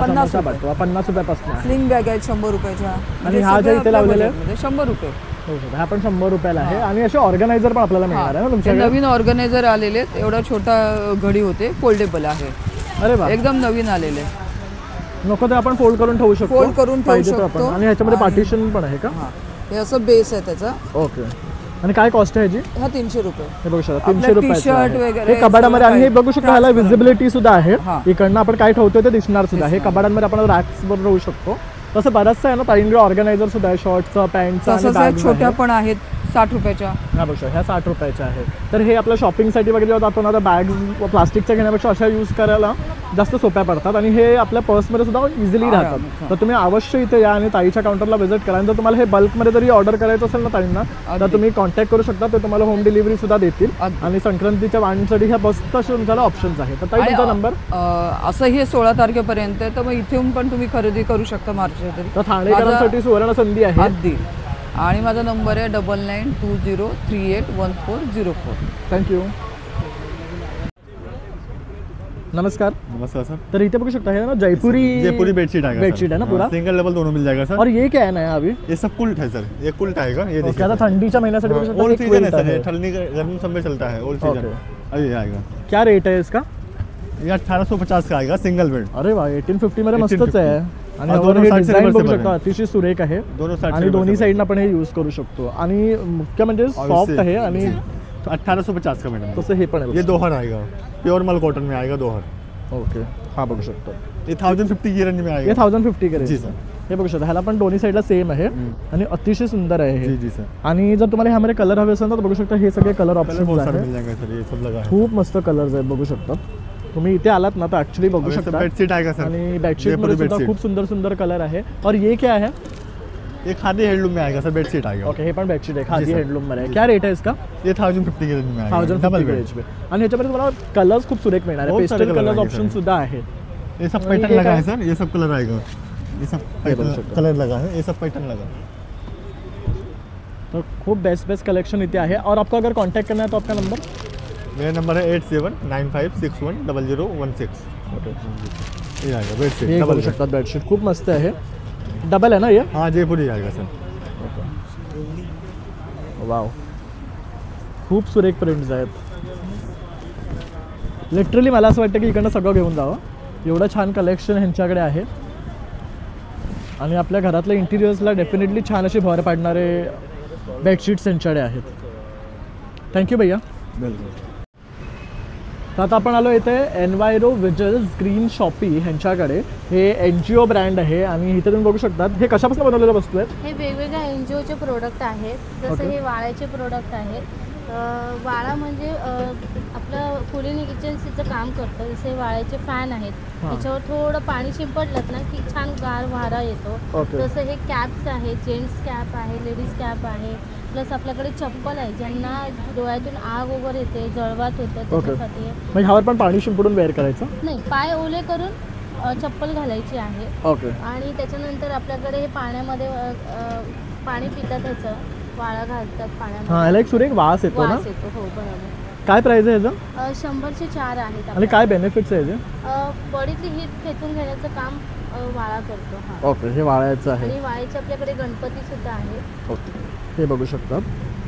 E: 50
A: समोसा
E: रुपये.
A: बटवा 50 रुपयापासून आहे.
E: स्लिंग बॅग आहेत 100 रुपयाच्या.
A: आणि हा जे इथे लावलेला आहे?
E: 100 रुपये.
A: हो सर हा पण 100 रुपयाला आहे. आणि असे ऑर्गनायझर पण आपल्याला मिळणार आहे ना
E: हे
A: तुमच्याकडे?
E: नवीन ऑर्गनायझर आलेले आहेत. एवढा छोटा घडी होते, फोल्डेबल आहे.
A: अरे वा,
E: एकदम नवीन आलेले.
A: नको तर आपण फोल्ड करून ठेवू शकतो.
E: फोल्ड करून ठेवू
A: पाहिजे तर
E: शकतो.
A: आपण. आणि ह्याच्यामध्ये
E: आणि-
A: पार्टिशन पण आहे का?
E: हे असं बेस आहे त्याचा.
A: ओके. आणि काय कॉस्ट आहे ह्याची?
E: हा 300 रुपये.
A: हे बघू शकता
E: आपल्या
A: 300 रुपयाचं
E: t-shirt
A: आहे.
E: वगैरे
A: हे कबाडामध्ये. आणि हे बघू शकता ह्याला
E: transparent.
A: विजिबिलिटी सुद्धा आहे.
E: हा.
A: इकडनं आपण काय ठेवतोय ते दिसणार सुद्धा. हे कबाडांमध्ये आपण रॅक्स वर राहू शकतो. तसं बरंचसं आहे ना ताईंकडे ऑर्गनायझर सुद्धा आहे, शॉर्टचं पॅन्टचं आणि
E: तसंच आहे,
A: बॅग्स
E: छोट्या
A: आहे.
E: पण आहेत 60 रुपयाच्या.
A: हा बघा ह्या 60 रुपयाच्या आहेत. तर हे आपल्या शॉपिंगसाठी वगैरे जेव्हा जातो ना तर बॅग्स प्लास्टिकच्या घेण्यापेक्षा अशा यूज करायला जास्त सोप्या पडतात. आणि हे आपल्या पर्समध्ये सुद्धा इझिली राहतात. तर तुम्ही अवश्य इथे या आणि ताईच्या काउंटरला व्हिजिट करा. आणि जर तुम्हाला हे बल्कमध्ये जरी ऑर्डर करायचं असेल ना ताईंना तर तुम्ही कॉन्टॅक्ट करू शकता. ते तुम्हाला होम डिलिव्हरी सुद्धा देतील. आणि संक्रांतीच्या वाणीसाठी ह्या बसचं असे तुमच्याला ऑप्शन्स आहेत. तर ताई तुमचा नंबर?
E: असं हे 16 तारखेपर्यंत आहे, तर मग इथून पण तुम्ही खरेदी करू शकता मार्केटमध्ये.
A: तर ठाणेकरांसाठी सुवर्ण संधी आहे.
E: अगदी. आणि माझा नंबर आहे 9920381404.
A: थँक्यू. नमस्कार.
L: नमस्कार सर.
A: तर इथे बघू सकता है ना जयपुरी
L: बेडशीट है
A: बेडशीट है ना पूरा
L: सिंगल डबल दोनों मिल जाएगा सर.
A: और ये क्या है नया अभी?
L: ये सब कुल्ट है सर. ये कुल्ट आएगा. ये देखिए
A: क्या ठंडीच्या महिन्यासाठी बघू शकता
L: ऑल
A: एक
L: सीजन है
A: quilt
L: सर. ये
A: आहे.
L: ठंडी गर्मी सब में चलता है ऑल सीजन. अभी ये आएगा.
A: क्या रेट है इसका?
L: ये 1850 का आएगा सिंगल बेड.
A: अरे वा 1850 मध्ये मस्तच आहे. आणि
L: हा,
A: वर
L: दोनों
A: हे
L: side से
A: डिझाईन बघू
L: reversible
A: शकता
L: आहे.
A: अतिशय सुरेख आहे.
L: दोनों साइड
A: आणि दोन्ही साईडनं आपण हे यूज करू शकतो. आणि मुख्य म्हणजे सॉफ्ट आहे. आणि
L: 1850 का मैडम.
A: तसं हे पण आहे.
L: ये दोहर आएगा. प्योर मल कॉटन में आएगा दोहर.
A: ओके. हा बघू शकतो
L: ये 1050 की रेंज में आएगा.
A: हे 1050 के
L: जी
A: रेंज
L: सर.
A: हे बघू शकता. ह्याला पण दोन्ही साईडला सेम आहे आणि अतिशय सुंदर आहे हे.
L: जी जी सर.
A: आणि जर तुम्हाला ह्यामध्ये कलर हवे असेल तर बघू शकता हे सगळे कलर
L: कलर
A: ऑप्शन
L: बहुत सारे
A: आहेत.
L: मिल जाएंगे सर, ये सब लगा है.
A: खूप मस्त कलर्स आहेत बघू शकता. तुम्ही इथे आलात ना तर ऍक्च्युली बघू
L: और ये सब
A: शकता.
L: बेडशीट आएगा सर.
A: आणि
L: ये
A: बेडशीट
L: पूरी
A: मध्ये सुद्धा
L: बेडशीट.
A: खूप सुंदर सुंदर कलर आहे. और ये क्या है?
L: ये खादी हैंडलूम में आएगा सर, बेडशीट आएगा.
A: ओके, हे पण बेडशीट आहे खादी
L: सर.
A: हँडलूम मध्ये आहे. क्या रेट आहे इसका?
L: ये 1050 की रेंज में आएगा.
A: 1050
L: डबल
A: के
L: बेड.
A: रेंज पे. आणि ह्याच्यामध्ये तुम्हाला कलर्स खूप सुरेख मिळणार आहे.
L: बहुत सारे
A: पेस्टल
L: colour
A: कलर्स
L: आएंगे
A: ऑप्शन
L: सर.
A: सुद्धा आहेत.
L: ये सब
A: और
L: पैटर्न
A: ये
L: लगा
A: क्या
L: है सर, ये सब कलर आएगा. ये सब पैटर्न
A: सकते
L: कलर लगा है, ये सब पैटर्न लगा है.
A: तो खूप बेस्ट बेस्ट कलेक्शन इथे आहे. और आपको अगर कांटेक्ट करना है तो आपका नंबर?
L: मेरा नंबर है 8795610016.
A: ओके,
L: ये आएगा बेडशीट
A: हे
L: डबल
A: बघू शकतात. बेडशीट खूप मस्त आहे. डबल आहे ना हे?
L: हाँ जयपुर ही आएगा सर.
A: वाव, खूप सुरेख प्रिंट्स आहेत. लिटरली मला असं वाटतं की इकडनं सगळं घेऊन जावं, एवढं छान कलेक्शन ह्यांच्याकडे आहे. आणि आपल्या घरातल्या इंटिरियर्सला डेफिनेटली छान अशी भर पाडणारे बेडशीट्स त्यांच्याकडे आहेत. थँक्यू भैया.
L: बिल्कुल.
A: तर आता आपण आलो इथे एनवायरो विजल्स ग्रीन शॉपी ह्यांच्याकडे. हे NGO ब्रँड आहे आणि इथे तुम्ही बघू शकतात हे कशापासून बनवलेल्या वस्तू आहेत.
M: हे वेगवेगळ्या NGOचे प्रोडक्ट आहेत. जसं
A: Okay.
M: हे वाळ्याचे प्रोडक्ट आहेत. वाळा म्हणजे आपलं कुलिंग एजन्सीचं काम करतं. जसे वाळ्याचे फॅन आहेत, त्याच्यावर थोडं पाणी शिंपडलं ना की छान गार वारा येतो.
A: Okay.
M: जसं हे कॅप्स आहेत, जेंट्स कॅप आहे, लेडीज कॅप आहे. प्लस आपल्याकडे चप्पल आहे, ज्यांना डोळ्यातून आग वगैरे येते, जळवात होतं त्याच्यासाठी आहे.
A: मग ह्यावर पण पाणी शिंपडून वेअर करायचं?
M: नाही, पाय ओले करून चप्पल घालायची आहे.
A: ओके.
M: आणि त्याच्यानंतर आपल्याकडे हे पाण्यामध्ये पाणी पितात, त्याचं वाळा घालतात पाण्यामध्ये.
A: हां, याला एक सुरेख वास येतो ना?
M: वास येतो, हो बरोबर.
A: काय प्राइस आहे ह्याचं?
M: 100चे 4 आहेत.
A: आणि काय बेनिफिट्स आहे याचे?
M: बॉडीतली हीट खेचून घेण्याचं काम वाळा करतो. हा.
A: ओके, हे वाळ्याचं आहे.
M: आणि वाळ्याचे आपल्याकडे गणपती सुद्धा आहेत.
A: ओके, हे बघू शकतात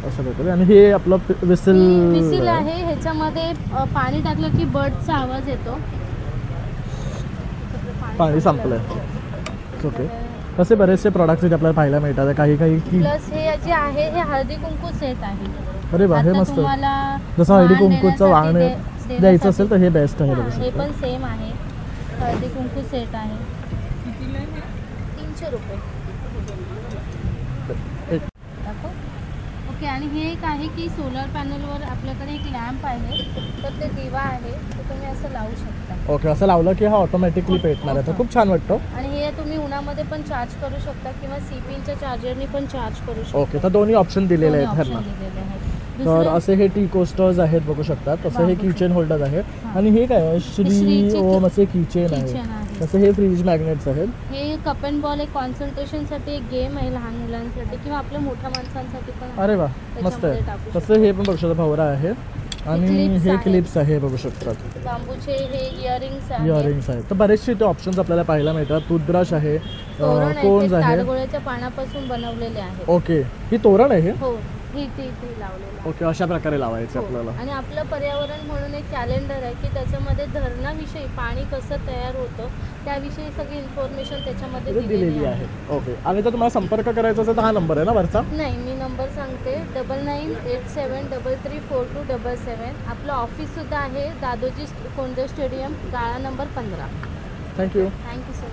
A: असं काहीतरी. आणि हे आपलं
M: विसील आहे. ह्याच्यामध्ये पाणी टाकलं की बर्डचा आवाज येतो.
A: पाणी संपलंय. ओके, तसे बरेचसे प्रॉडक्ट्स इथे आपल्याला पाहायला मिळतात. काही काही की
M: प्लस हे जे आहे हे हळदी कुंकू सेट आहे.
A: अरे वा, हे
M: आता
A: मस्त.
M: तुम्हाला
A: जसं हळदी
M: वाण
A: कुंकूचं वाण
M: देण्यासाठी
A: द्यायचं असेल तर हे बेस्ट आहे. बघू
M: हे
A: शकता.
M: पण सेम आहे. हळदी कुंकू सेट आहे. 300 रुपये. दाखव. ओके, आणि हे एक आहे की सोलर पॅनलवर आपल्याकडे एक लॅम्प आहे, तर ते दिवा आहे, तर तुम्ही असं लावू शकता.
A: ओके, असं लावलं की हा ऑटोमॅटिकली पेटणार आहे. तर खूप छान वाटतं.
M: आणि हे तुम्ही उन्हामध्ये पण चार्ज करू शकता किंवा CPNच्या चार्जरनी पण चार्ज करू शकता.
A: ओके, तर दोन्ही ऑप्शन दिलेले आहेत
M: दोन्ही
A: ह्यांना.
M: option दिलेले आहेत.
A: तर
M: दुसरं-
A: असे हे टी कोस्टर्स आहेत बघू शकतात. तसं हे किचन होल्डर्स आहेत. आणि हे काय आहे? श्री
M: श्रीचे
A: ओम असे किचन
M: kitchen
A: आहे.
M: आहे.
A: तसं हे फ्रीज मॅग्नेट्स आहेत.
M: हे कप अँड बॉल एक कॉन्सन्ट्रेशनसाठी एक गेम आहे लहान मुलांसाठी किंवा आपल्या मोठ्या माणसांसाठी पण आहे.
A: अरे वा, मस्त
M: त्याच्यामध्ये
A: आहे.
M: टाकू
A: तसं हे पण बघू शकता भवरा आहे. आणि
M: clips
A: हे
M: आहेत.
A: क्लिप्स आहे बघू शकतात.
M: बांबूचे हे इयरिंग्स आहेत.
A: इयरिंग्स आहेत. तर बरेचसे इथे ऑप्शन्स आपल्याला पाहायला मिळतात. टूथब्रश आहे,
M: तोरण आहे,
A: कोन्स
M: ते
A: आहे.
M: ताडगोळ्याच्या पानापासून बनवलेले आहे.
A: ओके, ही तोरण आहे हे?
M: हो, ही ती लावलेलं आहे.
A: ओके, अशा प्रकारे लावायचे
M: हो.
A: आपल्याला.
M: आणि आपलं पर्यावरण म्हणून एक कॅलेंडर आहे की त्याच्यामध्ये धरणाविषयी पाणी कसं तयार होतं त्याविषयी सगळी इन्फॉर्मेशन त्याच्यामध्ये
A: दिलेली आहे. ओके, आणि जर तुम्हाला संपर्क करायचा असेल तर हा नंबर आहे ना वरचा?
M: नाही, मी नंबर सांगते 9987334277. आपलं ऑफिससुद्धा आहे दादोजी कोंडदेव स्टेडियम, गाळा नंबर 15.
A: थँक्यू.
M: Thank you sir.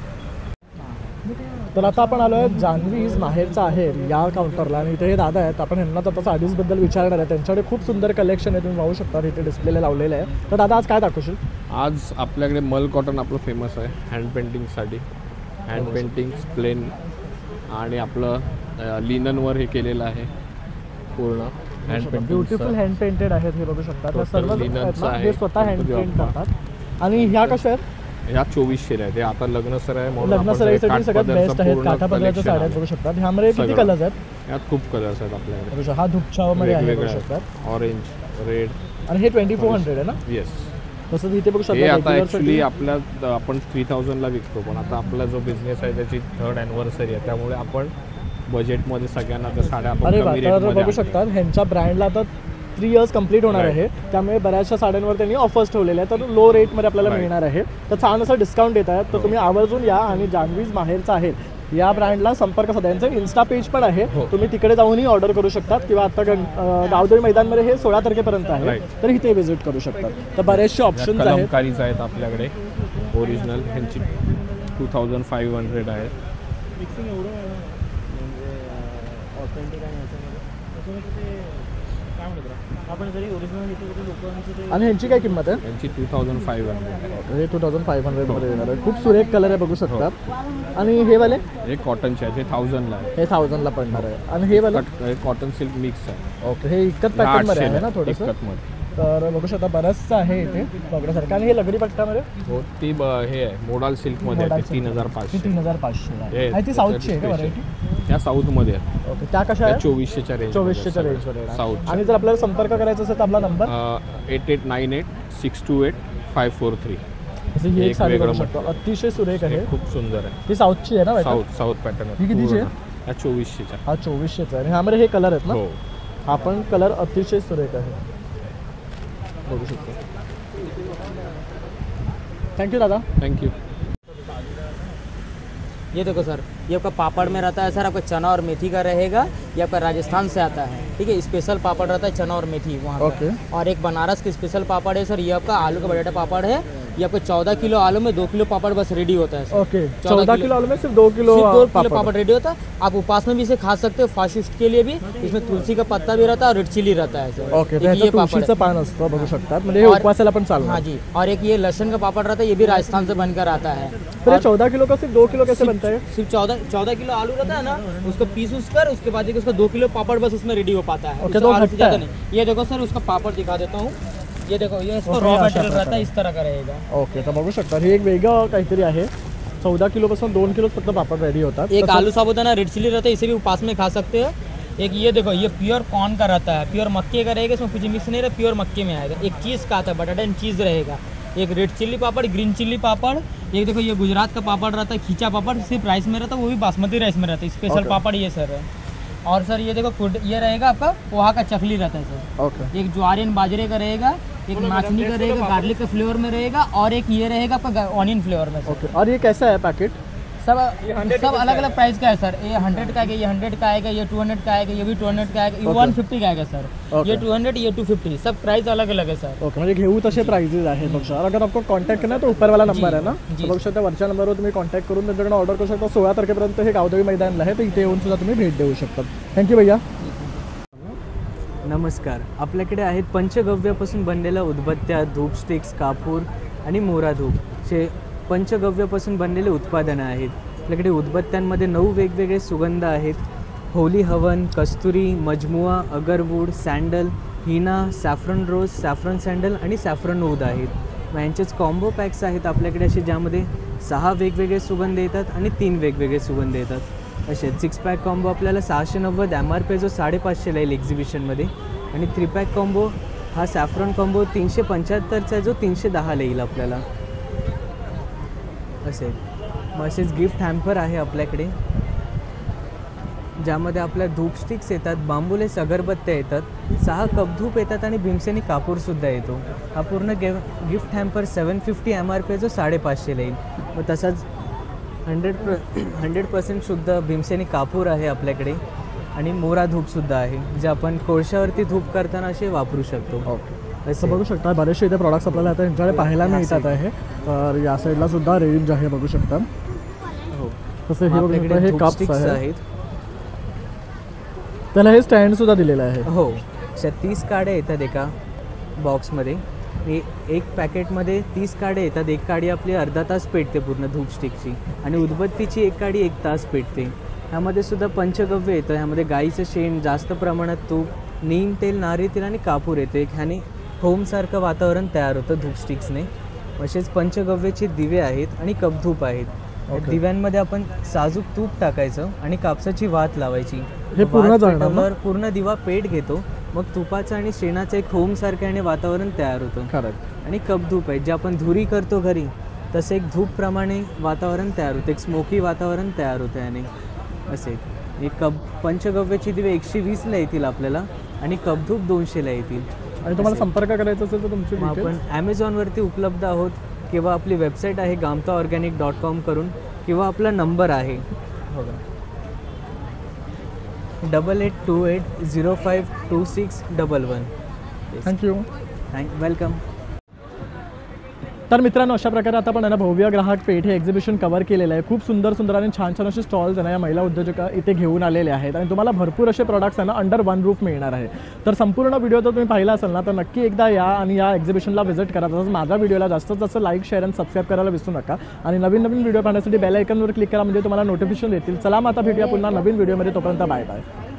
A: तर आता आपण आलो आहे जान्हवीज माहेरचा आहे या काउंटरला. आणि इथे हे दादा आहेत. आपण ह्यांना तर साडीजबद्दल विचारणार आहे. त्यांच्याकडे खूप सुंदर कलेक्शन आहे, तुम्ही पाहू शकता इथे डिस्प्लेला लावलेलं आहे. तर दादा आज काय दाखवशील?
B: आज आपल्याकडे मल कॉटन आपलं फेमस आहे हँड पेंटिंगसाठी. हँड पेंटिंग्स प्लेन आणि आपलं लिननवर हे केलेलं आहे पूर्ण hand painting.
A: Beautiful hand painted आहेत हे बघू शकता. त्या सर्व
B: लिननचं आहे.
A: हे स्वतः हँड पेंट करतात. आणि ह्या कशा आहेत?
B: ह्या 2400 आहेत. हे आता लग्नसर आहे म्हणून
A: लग्न सराईसाठी सगळ्यात बेस्ट आहेत. काठापदराच्या साड्या बघू शकतात. ह्यामध्ये किती कलर्स आहेत?
B: यात खूप कलर्स आहेत आपल्याकडे.
A: हा धुपछावमध्ये आहे बघू शकतात.
B: Orange, red.
A: आणि हे 2400 आहे ना?
B: येस.
A: तसंच इथे बघू
B: हे
A: शकता.
B: आता ॲक्च्युली आपल्या आपण 3000ला विकतो, पण आता आपला जो बिझनेस आहे त्याची 3rd ॲनिव्हर्सरी आहे, त्यामुळे आपण बजेटमध्ये सगळ्यांना त्या साड्या आपण
A: अरे वा,
B: कमी
A: तर
B: रेटमध्ये
A: बघू शकतात ह्यांच्या ब्रँडला आता 3 इयर्स कंप्लीट होणार आहे. त्यामुळे बऱ्याचशा साड्यांवर त्यांनी ऑफर्स ठेवलेल्या आहेत. तर लो रेटमध्ये आपल्याला मिळणार आहे. तर छान असं डिस्काउंट देत आहेत. तर तुम्ही आवर्जून या आणि जान्हवीज माहेरचा आहे या ब्रँडला संपर्क साधा. यांचं इन्स्टा पेज पण आहे, तुम्ही तिकडे जाऊनही ऑर्डर करू शकतात. किंवा आता गावदेवी मैदानमध्ये हे 16 तारखेपर्यंत आहे, तर इथे व्हिजिट करू शकतात. तर बरेचसे ऑप्शन्स आहेत.
B: कलमकारीज आहेत आपल्याकडे. ओरिजिनल ह्यांची 2500 आहे.
A: मिक्सिंग एवढं म्हणजे ऑथेंटिक आणि काय म्हणतात आपण जरी ओरिजिनल घेतो लोकांचं. आणि ह्यांची काय किंमत आहे?
B: यांची 2500
A: हे 2500 मध्ये येणार आहे. खूप सुरेख कलर आहे बघू शकतात. आणि हे वाले
B: हे कॉटनचे आहेत, हे 1000ला आहे.
A: हे 1000ला पडणार आहे. आणि हे वाले
B: कॉटन सिल्क मिक्स आहे.
A: ओके, हे इकत पॅटर्न मध्ये आहे ना थोडंसं.
B: इकतमध्ये
A: तर बघू शकता बरंचसं आहे इथे बघण्यासारखं. आणि हे लगडी पट्ट्यामध्ये
B: हो ती हे आहे मोडाल सिल्कमध्ये आहे. 3500
A: 3500
B: हे
A: आहे. ती साऊथची आहे का व्हरायटी?
B: त्या साऊथमध्ये आहे.
A: ओके, त्या कशा आहेत?
B: 2400च्या रेंज
A: 2400च्या रेंजवर येणार.
B: साऊथ.
A: आणि जर आपल्याला संपर्क करायचा असेल तर आपला नंबर
B: 8898628543.
A: ही एक साडी बघू शकतो, अतिशय सुरेख आहे,
B: खूप सुंदर आहे.
A: ही साऊथची आहे ना?
B: South pattern.
A: ही कितीची आहे?
B: हा 2400च्या.
A: हा 2400चा आहे. आणि ह्यामध्ये हे कलर आहेत ना?
B: हो.
A: हा पण कलर अतिशय सुरेख आहे बघू शकतो. थैंक यू दादा.
B: Thank you.
N: ये देखो सर, ये आपका पापड़ में रहता है सर, आपका चना और मेथी का रहेगा. ये आपका राजस्थान से आता है, ठीक है. स्पेशल पापड़ रहता है चना और मेथी वहाँ
A: ओके.
N: और एक बनारस का स्पेशल पापड़ है सर, ये आपका आलू का बटाटा पापड़ है. ये आपको 14 किलो आलू में 2 किलो पापड़ बस रेडी होता है सर.
A: ओके, 14 किलो आलू में सिर्फ 2 किलो
N: पापड़ रेडी होता है. आप उपास में भी इसे खा सकते हो, फास्ट के लिए भी. इसमें तुलसी का पत्ता भी रहता है और रेड चिली रहता है सर.
A: ओके, ये तुळशीचं पान असतं बघू शकतात, म्हणजे हे उपवासाला पण चालणार.
N: हाँ जी. और एक ये लहसुन का पापड़ रहता है, ये भी राजस्थान से बनकर आता है.
A: फिर 14 किलो का सिर्फ 2 किलो कैसे बनता है?
N: सिर्फ 14 किलो आलू रहता है ना, उसको पीस कर उसके बाद उसका 2 किलो पापड़ बस उसमें रेडी हो पाता है.
A: ओके, तो
N: ज़्यादा नहीं. ये देखो सर, उसका पापड़ दिखा देता हूँ. ये देखो, ये इसका रॉ मटेरियल रहता है, इस तरह का रहेगा.
A: ओके, तर बघू शकता हे एक वेगळं काहीतरी आहे. 14 किलोपासून 2 किलो फक्त पापड रेडी होतात.
N: एक आलू साबुदाना रेड चिली रहता है, इसे भी उपास में खा सकते हैं. एक ये देखो, ये प्योर कॉर्न का रहता है, प्योर मक्के का रहेगा, इसमें कुछ मिक्स नहीं रहा, प्योर मक्के में आएगा. एक चीज़ का आता है, बटाटा एंड चीज़ रहेगा. एक रेड चिल्ली पापड़, ग्रीन चिल्ली पापड़. एक देखो, ये गुजरात का पापड़ रहता है, खींचा पापड़, सिर्फ राइस में रहता है, वो भी बासमती राइस में रहता है. स्पेशल पापड़ ये सर है. और सर ये देखो, ये रहेगा आपका पोहा का चकली रहता है सर.
A: ओके.
N: एक ज्वारी एंड बाजरे का रहेगा, एक नाचनी का रहेगा, गार्लिक के फ्लेवर में रहेगा, और एक ये रहेगा आपका ऑनियन फ्लेवर में.
A: ओके, और ये कैसा है पैकेट?
N: सब अलग अलग प्राइस का है सर. ये 100 का आएगा, ये 100 का आएगा, ये 200 का आएगा, ये भी 200 का आएगा, ये 150 का आएगा सर. ये 200, ये 250, सब प्राइस अलग अलग है सर.
A: ओके, म्हणजे घेऊ तसे प्राइजेस आहेत बघू शकता. अगर आपको कॉन्टॅक्ट करना तो ऊपर वाला नंबर आहे ना, बघू शकता वरच्या नंबरवर तुम्ही कॉन्टॅक्ट करून त्यांच्याकडे ऑर्डर करू शकता. 16 तारखेपर्यंत हे गावदेवी मैदानला आहे, तर इथे येऊन सुद्धा तुम्ही भेट देऊ शकता. थँक्यू भैया.
O: नमस्कार. आपल्याकडे आहेत पंचगव्यापासून बनलेल्या उदबत्त्या, धूप स्टिक्स, कापूर आणि मोरा धूप हे पंचगव्यापासून बनलेले उत्पादनं आहेत. आपल्याकडे उदबत्त्यांमध्ये 9 वेगवेगळे सुगंध आहेत. होली हवन, कस्तुरी, मजमुआ, अगरवूड, सॅन्डल, हिना, सॅफ्रन रोज, सॅफ्रन सॅन्डल आणि सॅफ्रन ऊद आहेत. मग यांचेच कॉम्बो पॅक्स आहेत आपल्याकडे असे, ज्यामध्ये 6 वेगवेगळे सुगंध येतात आणि 3 वेगवेगळे सुगंध येतात. असे 6 पॅक कॉम्बो आपल्याला 690 MRP जो 550 येईल एक्झिबिशनमध्ये. आणि 3 पॅक कॉम्बो हा सॅफ्रॉन कॉम्बो 375चा जो 310 येईल आपल्याला असे. मग असेच गिफ्ट हॅम्पर आहे आपल्याकडे, ज्यामध्ये आपल्या धूप स्टिक्स येतात, बांबुलेस अगरबत्त्या येतात, 6 कपधूप येतात आणि भीमसेनी कापूरसुद्धा येतो. हा पूर्ण गिफ्ट हॅम्पर 750 MRP जो 550 येईल. मग तसाच 100% शुद्ध भीमसेनी कापूर आहे आपल्याकडे. आणि मोरा धूपसुद्धा आहे, जे आपण कोळशावरती धूप करताना असे वापरू शकतो.
A: ओके, असं बघू शकता बरेचसे इथे प्रॉडक्ट्स आपल्याला आता यांच्याकडे पाहायला मिळतात आहे. तर या साईडला सुद्धा रेंज आहे बघू शकता.
O: हो,
A: तसे हे बघू शकता, हे कप्स आहेत, त्याला हे स्टँड सुद्धा दिलेलं आहे.
O: हो, अशा 30 काड्या येतात एका बॉक्समध्ये. एक पॅकेटमध्ये 30 काड्या येतात. एक काडी आपली अर्धा तास पेटते पूर्ण धूप स्टिकची, आणि उदबत्तीची एक काडी 1 तास पेटते. ह्यामध्ये सुद्धा पंचगव्य येतं. ह्यामध्ये गाईचं शेण, जास्त प्रमाणात तूप, नीम तेल, नारळी तेल आणि कापूर येतं. एक ह्याने होमसारखं वातावरण तयार होतं धूप स्टिक्सने. असेच पंचगव्याचे दिवे आहेत आणि कपधूप आहेत. दिव्यांमध्ये आपण साजूक तूप टाकायचं आणि कापसाची वात लावायची.
A: हे पूर्ण
O: पेटवल्यावर पूर्ण दिवा पेट घेतो. मग तुपाचं आणि शेणाचं एक होमसारखं आणि वातावरण तयार होतं. आणि कपधूप आहे, जे आपण धुरी करतो घरी, तसं एक धूपप्रमाणे वातावरण तयार होतं, एक स्मोकी वातावरण तयार होतं याने. असे एक पंचगव्याची दिवे 120ला येतील आपल्याला, आणि कपधूप 200ला येतील.
A: आणि तुम्हाला संपर्क करायचा असेल तर तुमची
O: आपण ॲमेझॉनवरती उपलब्ध आहोत, किंवा आपली वेबसाईट आहे gamtaorganic.com करून, किंवा आपला नंबर आहे 8828052611.
A: थँक्यू.
O: वेलकम.
A: तर मित्रांनो, अशा प्रकारे आता आपण आहे ना भव्य ग्राहक पेठ हे एक्झिबिशन कव्हर केलेलं आहे. खूप सुंदर सुंदर आणि छान छान असे स्टॉल्स आहे ना या महिला उद्योजक इथे घेऊन आलेले आहेत आणि तुम्हाला भरपूर असे प्रोडक्ट्स आहे ना अंडर वन रूफ मिळणार आहे. तर संपूर्ण व्हिडिओ जर तुम्ही पाहिला असेल ना तर नक्की एकदा या आणि या एक्झिबिशनला व्हिजिट करा. तसंच माझ्या व्हिडिओला जास्तीत जास्त लाईक, शेअर आणि सबस्क्राईब करायला विसरू नका आणि नवीन नवीन व्हिडिओ पाहण्यासाठी बेल आयकॉनवर क्लिक करा म्हणजे तुम्हाला नोटिफिकेशन येतील. चला मग आता भेटूया पुन्हा नवीन व्हिडिओमध्ये. तोपर्यंत बाय बाय.